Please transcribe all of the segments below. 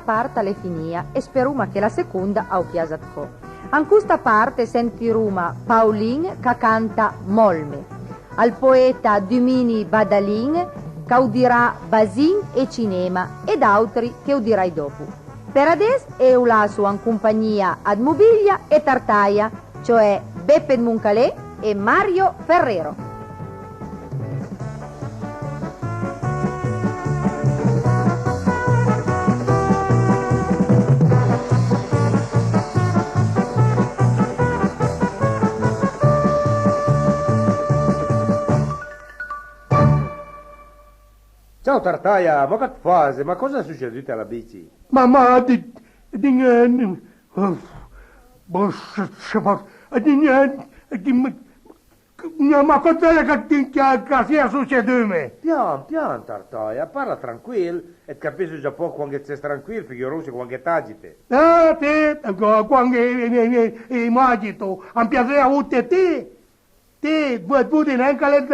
prima parte le finia e speruma che la seconda au piasatco. An questa parte sentiruma Paulin che canta Molme, al poeta Dumini Badalin che udirà Basin e Cinema ed altri che udirai dopo. Per adesso eu lasso in compagnia ad Mobilia e Tartaia, cioè Beppe Muncalè e Mario Ferrero. Ciao Tartaia, ma che fai? Ma cosa è succeduto alla bici? Ma cosa che sia succeduto? Pian, Tartaia, parla tranquillo e capisci già poco quando sei tranquillo, figurarsi quando t'agiti. Te, quando immagino, mi piace avuto te. Te, vuoi neanche le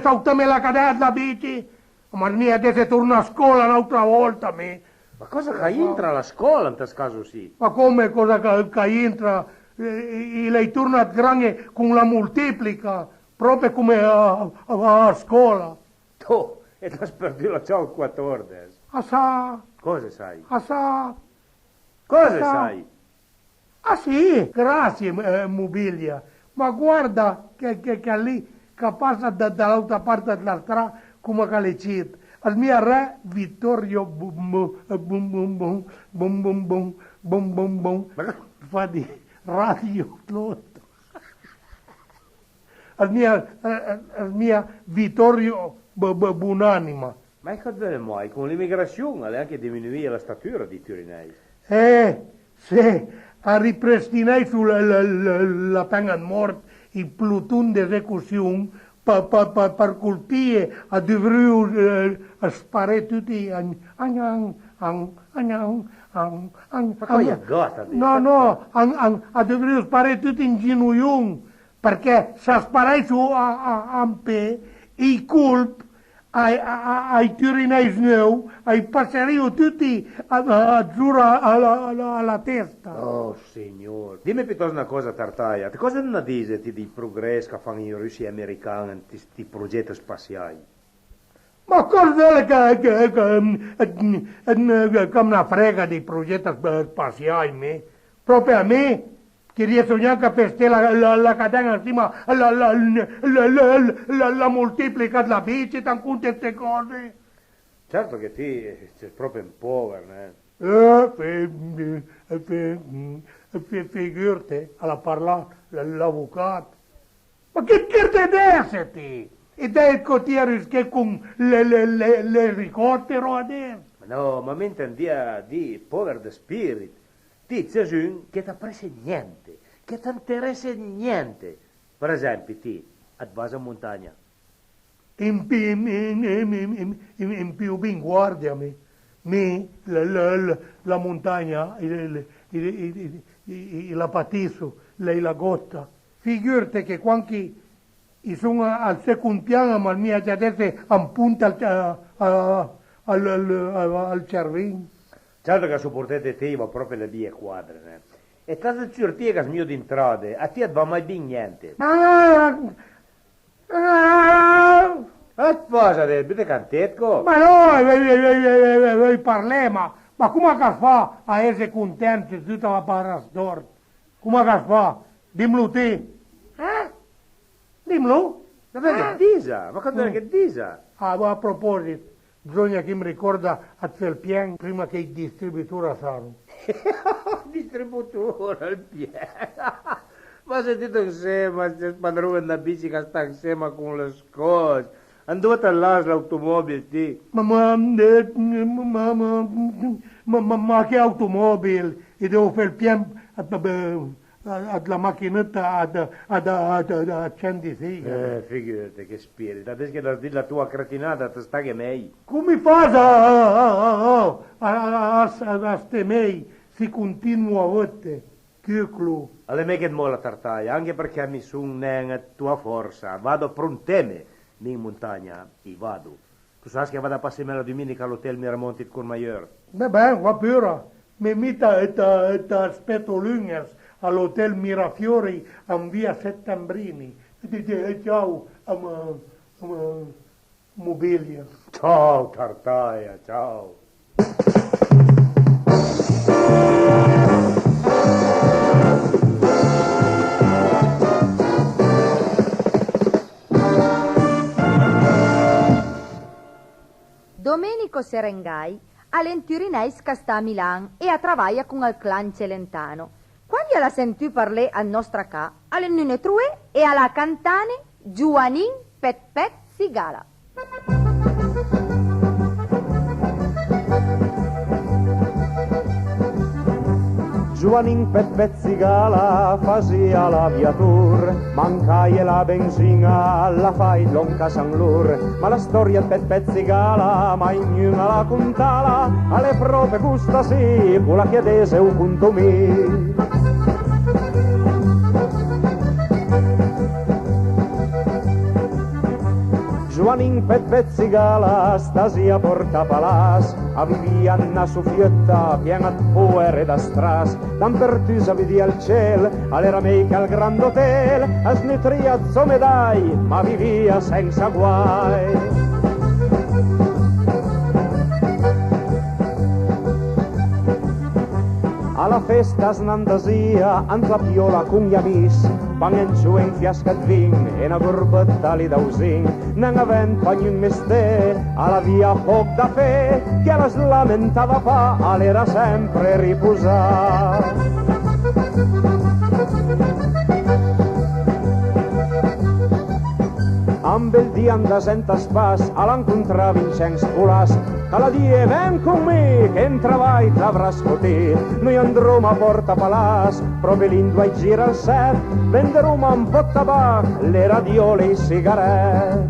saltame la cadere la bici? Ma mia, adesso torna a scuola un'altra volta, me. Ma cosa che entra alla scuola in questo caso sì? Ma come cosa che entra? Lei torna grande con la moltiplica, proprio come a scuola. Tu, e ti hai perduto ciao il 14. Sa? Cosa sai? Sa? Cosa sai? Ah sì, grazie Mobilia, ma guarda che lì che passa dall'altra parte della strada come che le cita. Al mio re Vittorio bum fa di radio tutto. Al mio Vittorio buonanima. Ma è che bene mai, con l'immigrazione anche diminuire la statura di turinei. Sì. A ripristinare sulla pena di morte il plutone d'esecuzione per colpire a dover sparare tutti no, a dover sparare tutti in ginocchio perché se sparai su a pe i colpi ai turinesi noi, ai passerio tutti a giura alla testa. Oh, signor. Dimmi piuttosto una cosa, Tartaia. Che cosa non dici di progresso che fanno i russi e gli americani in questi progetti spaziali? Ma cosa che me frega dei progetti spaziali, me? Proprio a me? Che riesco neanche a festare la catena insieme la moltiplica della bici, con queste cose. Certo che ti sei proprio in povero, Figurati, alla parlare l'avvocato. Ma che te desse te? E dai il cotiere che con l'elicottero adesso? No, ma mi intendia di povero di spirito. Ti c'è un che ti ha preso niente, che ti interessa niente. Per esempio, ti, a base montagna. In più ben guardami, la montagna, la patisco, lei la gotta. Figurati che quando sono al secondo piano, ma mia già adesso ampunta al cervello. Certo che sopportate te va proprio le vie quadre, E tanto certi che mio di entrate, a te non va mai ben niente. Cosa vedi cantetco? Ma no, parliamo, ma come che fa a essere contento di tutta la parastorta? Come che fa? Dimmelo te. Dimmelo? Ma che disa? Ma cosa che disa? A proposito, bisogna che mi ricorda a Felpian prima che i distributori saranno. Distributore, il piano. Ma sentito insieme, il padrone della bici che sta insieme con le scose. Andate là l'automobile, ti. Ma che automobile? E devo fare il piano alla macchinetta ad accendere. Figurati che spirito. Adesso che la tua cretinata ti sta che meglio. Come fai a stemei se continua a volte? Cuclo. Alle me che molla Tartaia, anche perché mi sono nella tua forza. Vado pronteme in montagna e vado. Tu sai che vado a passare la domenica all'hotel Miramonti di Courmayeur. Beh, va pure. Mi mita aspetto Lungers all'hotel Mirafiori in via Settembrini. Ciao, mobilia. Ciao, Tartaia, ciao. Domenico Serengai all'Enturineis che sta a Milan e a travaia con il clan Celentano. Quando la sentì parlare a nostra ca, alle nune true e alla cantane Giuanin Pet Sigala. Giuanin Pet Sigala fazia la viatur, mancaie la benzina, la fai lonca San Lur, ma la storia di Pet Sigala mai niuna la contala, alle proprie gusta sì, quella chiedese un punto mi. Giuanin Pet Sigala stasia porta palas, a vivianna su fietta piena di puere da stras, dan pertusa vidi al ciel, all'era meica al grand hotel, a snitria zomedai, ma vivia senza guai. Alla festa snandasia, la piola con gli amis, pangen giù in fiasca di vin, e una gorbetta li dausin, non avent pagnin meste, alla via poc da fe, che la slamentava fa, all'era sempre riposà. Un bel dia andas en tas pas, all'incontrà Vincenz Pulas, che la die ven con me, che in travai t'avràs fotit. Noi andremo a Porta Palàs, provelindo ai gira al set, venderemo un po' tabac, le radiole e i sigaret.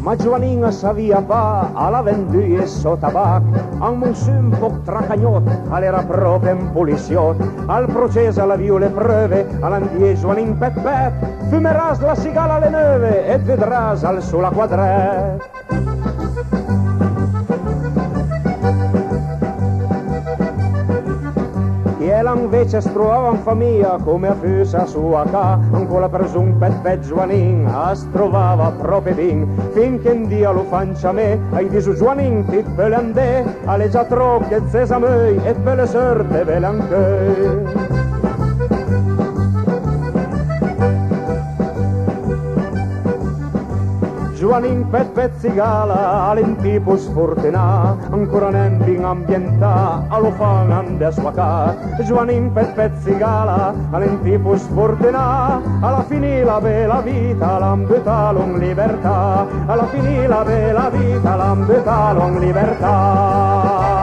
Ma Giovanina savia pa alla venduie so tabac, amb un un poc tracanyot, all'era proprio un poliziot, al procés alla viu le prove, all'andie Giovanin Pet, fumeràs la cigala alle 9 et vedràs al sol a quadret. E ella invece es trovava in famiglia come a fusa sua ca, ancora per un pet Giovanin es trovava proprio din, finché un dia lo fancia me, ai disu Giovanin ti pele andè, alle già troppo e zesa mei, e per le sorte vele anche. Giovanin Pet Sigala all'intipo sfortunà, ancora n'ending ambientà, allo fan ande a sua ca. Giovanin Pet Sigala all'intipo sfortunà, alla finì la bella vita, l'ambitalo in libertà, alla finì la bella vita, l'ambitalo in libertà.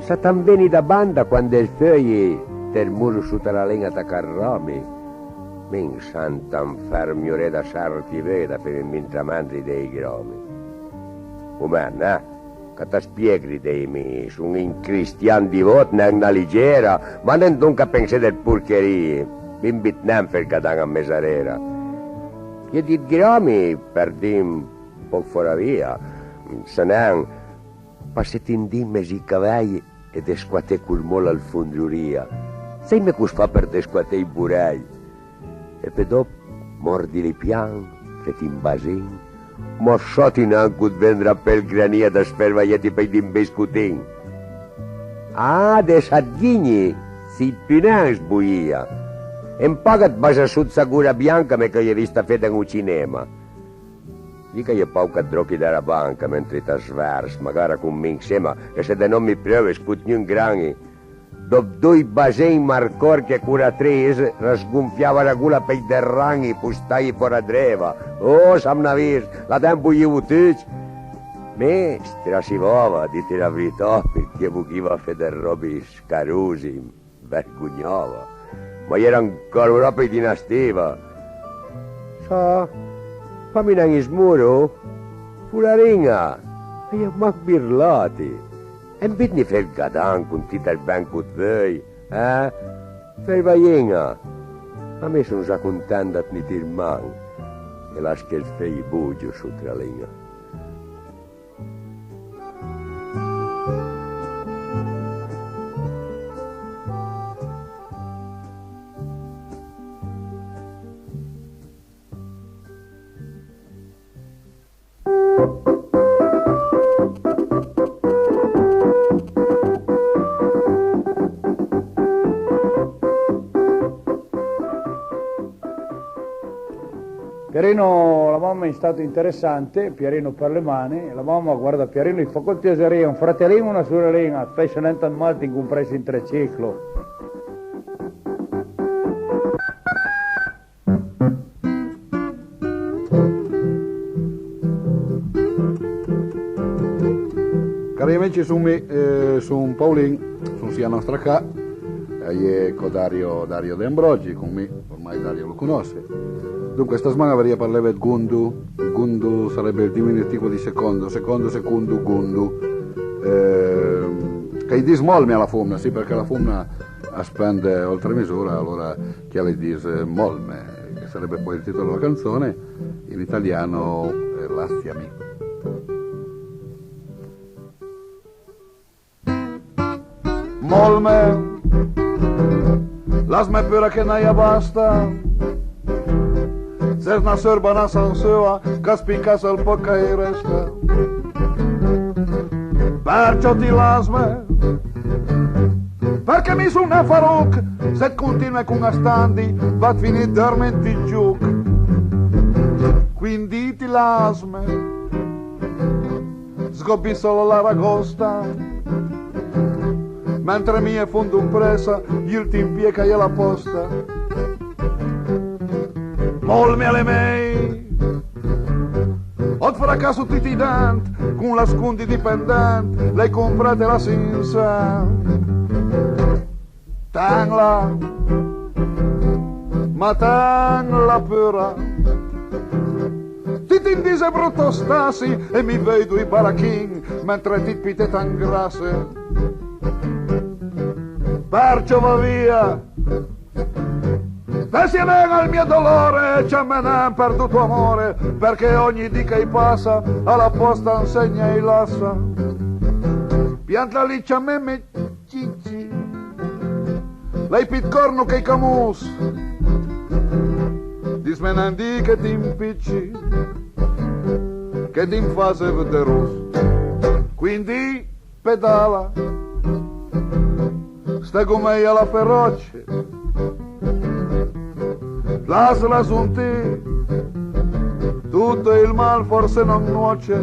Sa tan bene da banda quando il feuille del muro sotto la legna da carromi. Min santan fermiore da sarti veda per il mintramandri dei gromi. Umana, che ti spieghi dei miei, sono in cristian di vot, una leggera, ma non dunque pensi del porcherie, in Vietnam per cadere a mesarera. Che di gromi perdi un po' fuori via, se non passati in dimmesi i cavalli e desquate col molo al fondioria. Sai me cos fa per desquate i burai? E per dopo mordi le pian, feti in basin, mossoti in ancut vendrà per grania da spervagliati per d'imbescutin. Ah, de Sardigni, si pinan sbuia. E pagat basa sud sagura bianca me che gli vista feta in un cinema. Dica io pauca drocchi dalla banca mentre ti svers, magari con me insieme, e se non mi prove sputi un grani. Dopo due basen marcor che curatrice rasgonfiava la gula per i derranghi, pustai fuori a dreva. Oh, samna vis, la tempo io tutti. Me strasivava, dite la verità, perché buchiva a fede robi scarusi, vergognava. Ma era ancora una per dinastiva. So, fammi in smuro, fu la ringa, e io ma birlati. E bitni fel gadan con tita banco tvei, Fel vajenga, a me sono già contento di tirman, e lascia il fei bugio su tra linga. Pierino, la mamma è stato interessante, Pierino per le mani, la mamma guarda Pierino e fa conteseria, un fratellino e una sorellina, affezionante al Martin compresi in triciclo. Cari amici, sono Paolin, sono sia nostra qua, e con Dario D'Ambrogi, con me, ormai Dario lo conosce. Dunque, questa settimana vorrei parlare di Gundu. Gundu sarebbe il diminutivo di secondo, Gundu. Che dismolmi alla fumna, sì, perché la fumna spende oltre misura, allora chi le dice molme, che sarebbe poi il titolo della canzone, in italiano Lastiami. Molme, lasme pure che naia basta. Zes na sărba na sanseua, ca spicasă il poca e resta. Perciò ti lasme, perché mi sono faruc, se continui con a standi, va a finire dormenti giù. Quindi ti lasme, sgobbi solo la ragosta, mentre mi è fondo impresa, il ti impiega e la posta. Molme alle mei, od fracasso titidante, con la scondi dipendente, lei comprate la senza. Tangla, ma tangla pura, ti indise brutto stasi e mi vedo i barachin, mentre ti pite tan grasse. Perciò va via, e si nega il mio dolore, c'è me ne ha perduto amore, perché ogni dì che passa alla posta insegna e lassa. Pianta lì c'è me cicci, lei pitcorno che i camus, dismenandi che ti impicci, che ti infase vederus. Quindi pedala, stai con me alla feroce, lasciala su te, tutto il mal forse non nuoce,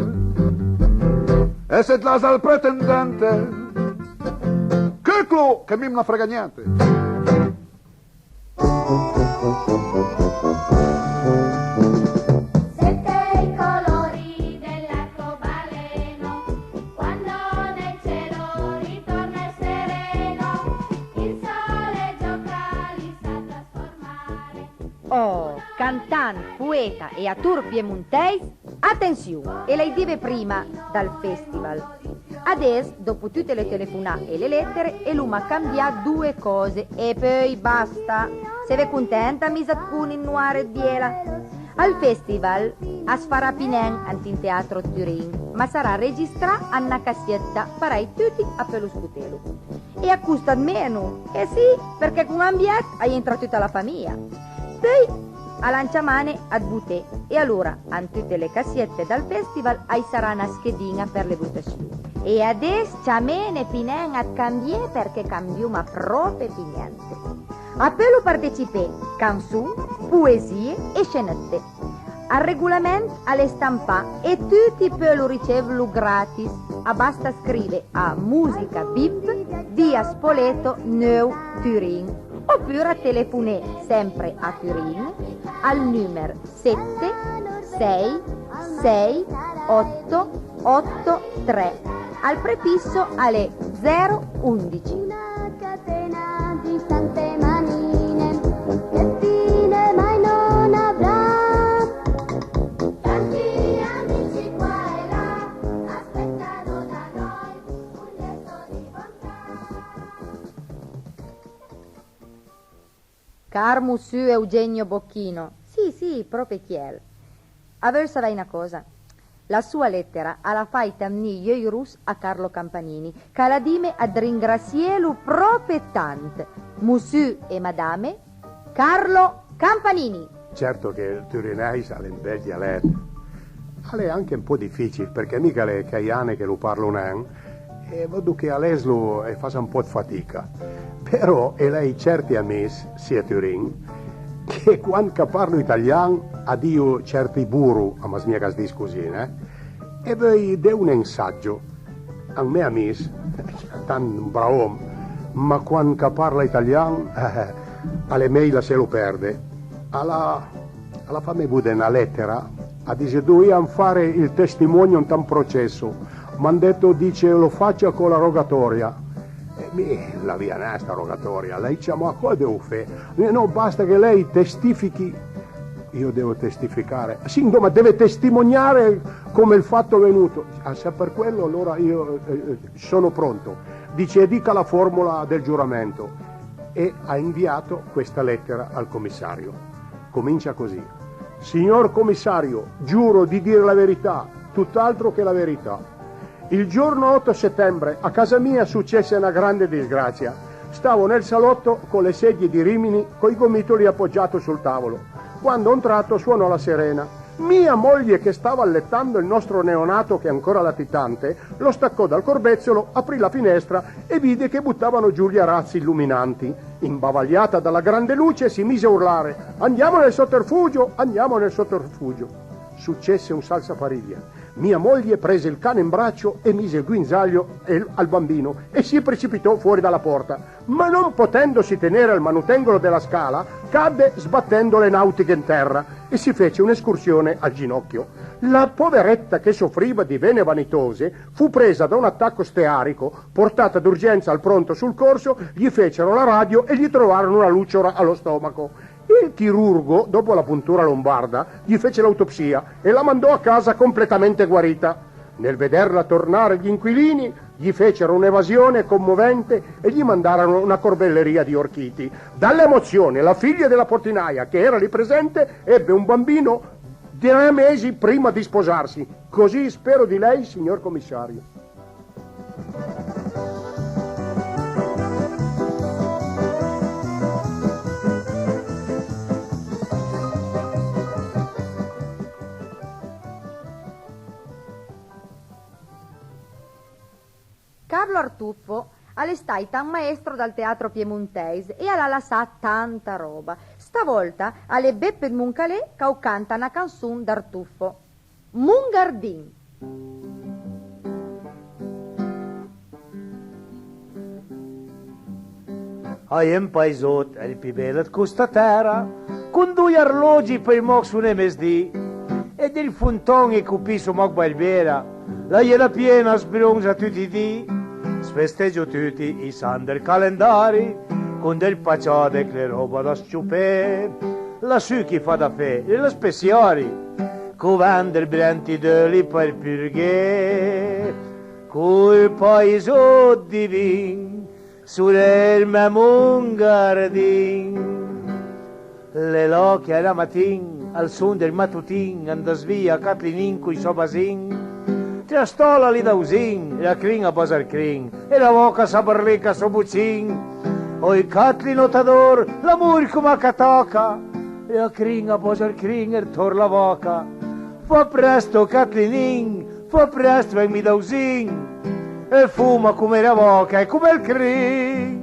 e se ti lascia il pretendente, che clo, che mi non frega niente. Oh, cantant, poeta e attur piemontese, attenzione, e lei deve prima dal festival. Adesso, dopo tutte le telefonate e le lettere, e l'uma cambia due cose e poi basta. Se ve contenta, mi saccun in noire biela. Al festival a Sfarapinen antin teatro Turin, ma sarà registrata a una cassietta, farai tutti a pelo scutelo. E accusta meno, sì, perché con un biglietto hai entrato tutta la famiglia. Poi a lanciamane a buttè e allora a tutte le cassiette dal festival hai sarà una schedina per le votazioni. E adesso ciamene pinen a cambiare perché cambiamo proprio niente. A pelo partecipè canzoni, poesie e scenette. Al regolamento alle stampa e tutti pelo ricevono gratis. Basta scrivere a Musica VIP via Spoleto 9 Turin. Oppure a telefonare sempre a Turin al numero 7668883 al prefisso alle 011. Una catena di tante manine che fine mai non avrà. Car Monsieur Eugenio Bocchino. Sì, proprio chiel. Aver savai una cosa. La sua lettera alla faita mni io rus a Carlo Campanini, che la dime ad ringrazielu proprio tant. Monsieur e Madame Carlo Campanini. Certo che il turinese ha un bel dialetto. È anche un po' difficile, perché mica le caiane che lo parlano e vedo che a leslo fa un po' di fatica. Però e lei certi amici, sia Turin, che quando parlo italiano addio certi buru a masmiegas discusine, e vi do un insaggio a me amici, tan bravo, ma quando parla italiano alle mail se lo perde. Alla fame bude una lettera a dice dobbiamo fare il testimonio in un processo, mi hanno detto dice lo faccia con la rogatoria. La via non è sta rogatoria, lei diciamo a cosa devo fare? No, basta che lei testifichi, io devo testificare, sì, no, ma deve testimoniare come il fatto è venuto. Se per quello allora io sono pronto, dice dica la formula del giuramento, e ha inviato questa lettera al commissario. Comincia così: signor commissario, giuro di dire la verità, tutt'altro che la verità. Il giorno 8 settembre a casa mia successe una grande disgrazia. Stavo nel salotto con le sedie di Rimini, coi gomitoli appoggiati sul tavolo, quando a un tratto suonò la sirena. Mia moglie, che stava allettando il nostro neonato che è ancora latitante, lo staccò dal corbezzolo, aprì la finestra e vide che buttavano giù gli arazzi illuminanti. Imbavagliata dalla grande luce si mise a urlare: andiamo nel sotterfugio, andiamo nel sotterfugio. Successe un salsapariglia. Mia moglie prese il cane in braccio e mise il guinzaglio al bambino e si precipitò fuori dalla porta, ma non potendosi tenere al manutengolo della scala, cadde sbattendo le nautiche in terra e si fece un'escursione al ginocchio. La poveretta, che soffriva di vene vanitose, fu presa da un attacco stearico, portata d'urgenza al pronto sul corso, gli fecero la radio e gli trovarono una lucciora allo stomaco. Il chirurgo, dopo la puntura lombarda, gli fece l'autopsia e la mandò a casa completamente guarita. Nel vederla tornare gli inquilini gli fecero un'evasione commovente e gli mandarono una corbelleria di orchiti. Dall'emozione la figlia della portinaia, che era lì presente, ebbe un bambino 3 mesi prima di sposarsi. Così spero di lei, signor commissario. Carlo Artuffo alle staita un maestro dal teatro piemontese e alla sa tanta roba. Stavolta alle Beppe Muncalè che canta una canzone d'Artuffo. Mungardin. Hai un paesot, è il più bello di questa terra, con 2 orologi per il moc su un MSD, e del fontone che qui su moc balbera, la iera piena sbronza tutti i dì. Sfesteggio tutti i san del calendari con del paciade che le roba da sciupere, la su chi fa da fe e le speciali con vender brenti deli per purghe col paeso divin sul me mungardin le locchie la matin al son del matutin andas via Catlinin coi sobasin. La stola lì da usin, la crin a basar crin, e la boca sabarleca so bucin. O i catli notador, l'amor come a catoca, e la crin a basar crin e tor la boca. Fa presto catlinin, fa presto venmi da usin, e fuma come la boca e come il crin.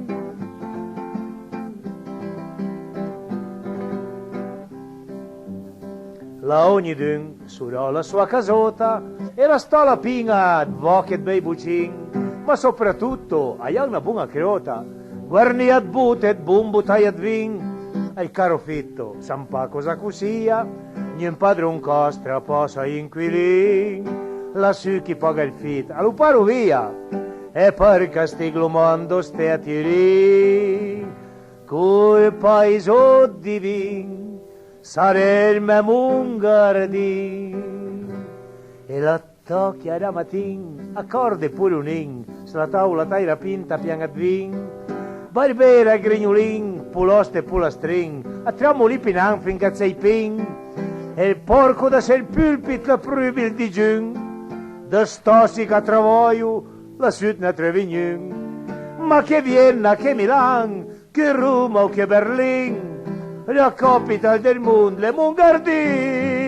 La ogni dun surò la sua casota e la stola pinga d'voche bei bucin, ma soprattutto ha una buona crota, guarni ad but et bun butai ad vin, e il caro fitto sampa cosa cusia, nien padre un costra posa inquilin, la su chi paga il fit, all'uparo via, e per castiglo mondo ste a tiri, col paeso divin. Saremmo mungardin e la tocchia da matin accorde pure un in sulla tavola taira pinta piangadvin Barbera, grignolin, puloste e pulastrin, attriamo lì pinan finché sei pin, e il porco da sei il pulpit la prubil di giun, da stossica travaio la sudna trevignun, ma che Vienna, che Milan, che Roma o che Berlin, la capital del mondo, le Mongardin.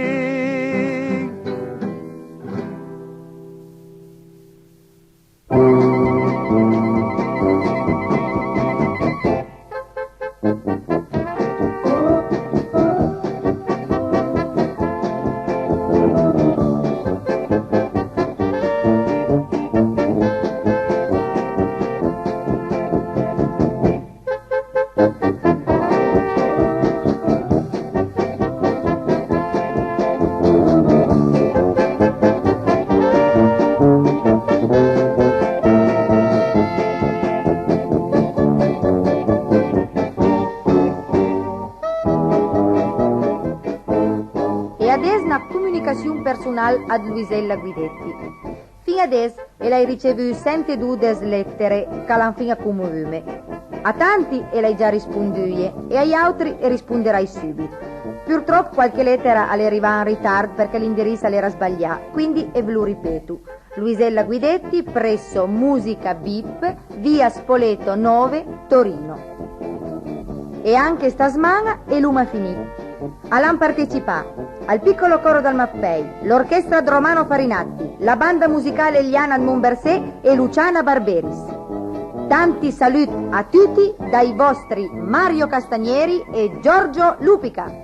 Personal ad Luisella Guidetti. Fin adesso lei ricevuto sente dudes lettere che l'han fin accumume. A tanti lei già risponduie e agli altri risponderai subito. Purtroppo qualche lettera le arriva in ritardo perché l'indirizzo era sbagliato, quindi ve lo ripeto. Luisella Guidetti presso Musica Bip, via Spoleto 9, Torino. E anche stasmana e l'uma finito. All'han partecipato al piccolo coro dal Maffei, l'orchestra di Romano Farinatti, la banda musicale Eliana Monbersè e Luciana Barberis. Tanti saluti a tutti dai vostri Mario Castagneri e Giorgio Lupica.